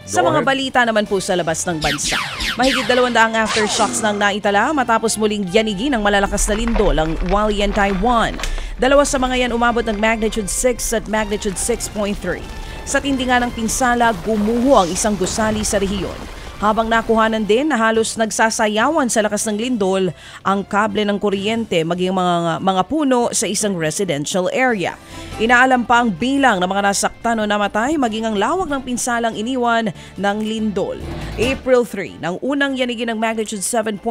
Sa mga balita naman po sa labas ng bansa, mahigit 200 aftershocks nang naitala matapos muling yanigi ng malalakas na lindol ang Hualien, Taiwan. Dalawa sa mga yan umabot ng magnitude 6 at magnitude 6.3. Sa tindi nga ng pinsala, gumuho ang isang gusali sa rehiyon. Habang nakuhanan din na halos nagsasayawan sa lakas ng lindol ang kable ng kuryente maging mga puno sa isang residential area. Inaalam pa ang bilang ng mga nasaktan o namatay maging ang lawak ng pinsalang iniwan ng lindol. April 3, nang unang yanigin ng magnitude 7.2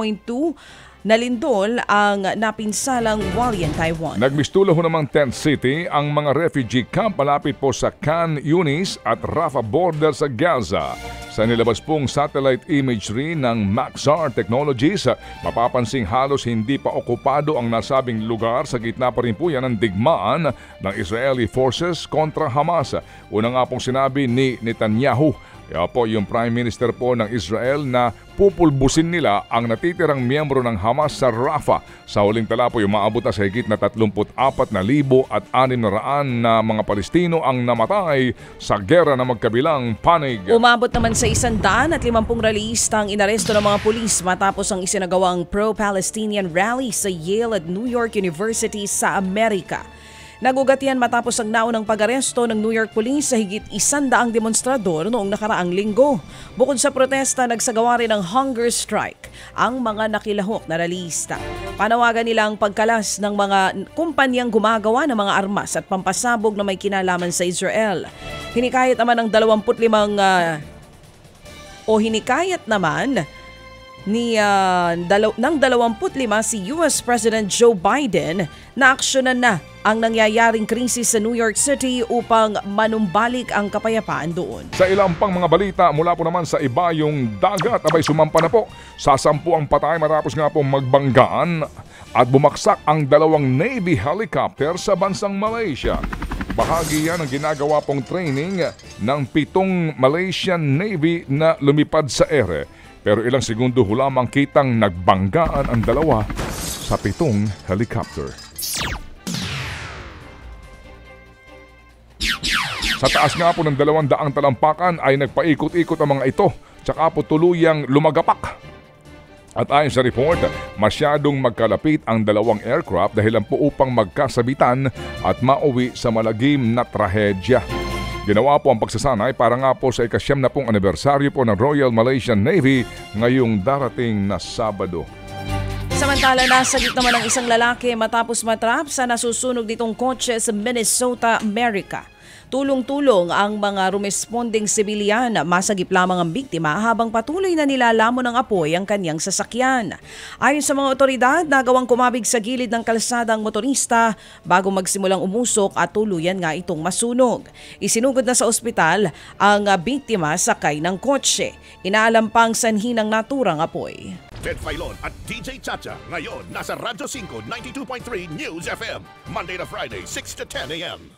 na lindol ang napinsalang Hualien, Taiwan. Nagmistulo ho namang tent city ang mga refugee camp malapit po sa Khan Yunis at Rafah border sa Gaza. Sa nilabas pong satellite imagery ng Maxar Technologies, mapapansing halos hindi pa okupado ang nasabing lugar. Sa gitna pa rin po yan ng digmaan ng Israeli forces kontra Hamas. Una nga pong sinabi ni Netanyahu, kaya po yung Prime Minister po ng Israel, na pupulbusin nila ang natitirang miyembro ng Hamas sa Rafah. Sa huling tala po yung maabot na sa higit na 34,600 na mga Palestino ang namatay sa gera na magkabilang panig. Umabot naman sa 150 rallyista ang inaresto ng mga pulis matapos ang isinagawang pro-Palestinian rally sa Yale at New York University sa Amerika. Nagugat yan matapos ang naunang pag-aresto ng New York Police sa higit 100 demonstrador noong nakaraang linggo. Bukod sa protesta, nagsagawa rin ng hunger strike ang mga nakilahok na rallyista. Panawagan nila ang pagkalas ng mga kumpanyang gumagawa ng mga armas at pampasabog na may kinalaman sa Israel. Hinikayat naman ng 25 si US President Joe Biden na aksyonan na ang nangyayaring krisis sa New York City upang manumbalik ang kapayapaan doon. Sa ilang pang mga balita mula po naman sa ibayong dagat, abay sumampa na po sa 10 ang patay matapos nga po magbanggaan at bumaksak ang 2 Navy helicopter sa bansang Malaysia. Bahagi yan ng ginagawa pong training ng 7 Malaysian Navy na lumipad sa ere. Pero ilang segundo ho lamang kitang nagbanggaan ang 2 sa 7 helicopter. Sa taas nga po ng 200 talampakan ay nagpaikot-ikot ang mga ito, tsaka po tuluyang lumagapak. At ayon sa report, masyadong magkalapit ang 2 aircraft dahilan po upang magkasabitan at mauwi sa malagim na trahedya. Ginawa po ang pagsasanay para nga po sa ika-9 na pong anibersaryo po ng Royal Malaysian Navy ngayong darating na Sabado. Samantala, nasagip naman ang isang lalaki matapos matrap sa nasusunog ditong kotse sa Minnesota, America. Tulong-tulong ang mga rumesponding sibilyan. Masagip lamang ang biktima habang patuloy na nilalamon ng apoy ang kanyang sasakyan. Ayon sa mga otoridad, nagawang kumabig sa gilid ng kalsada ang motorista bago magsimulang umusok at tuluyan nga itong masunog. Isinugod na sa ospital ang biktima sakay ng kotse. Inaalam pang sanhi ng naturang apoy. Ted Filon at DJ Chacha ngayon nasa Radyo 5 92.3 News FM Monday to Friday 6 to 10 a.m.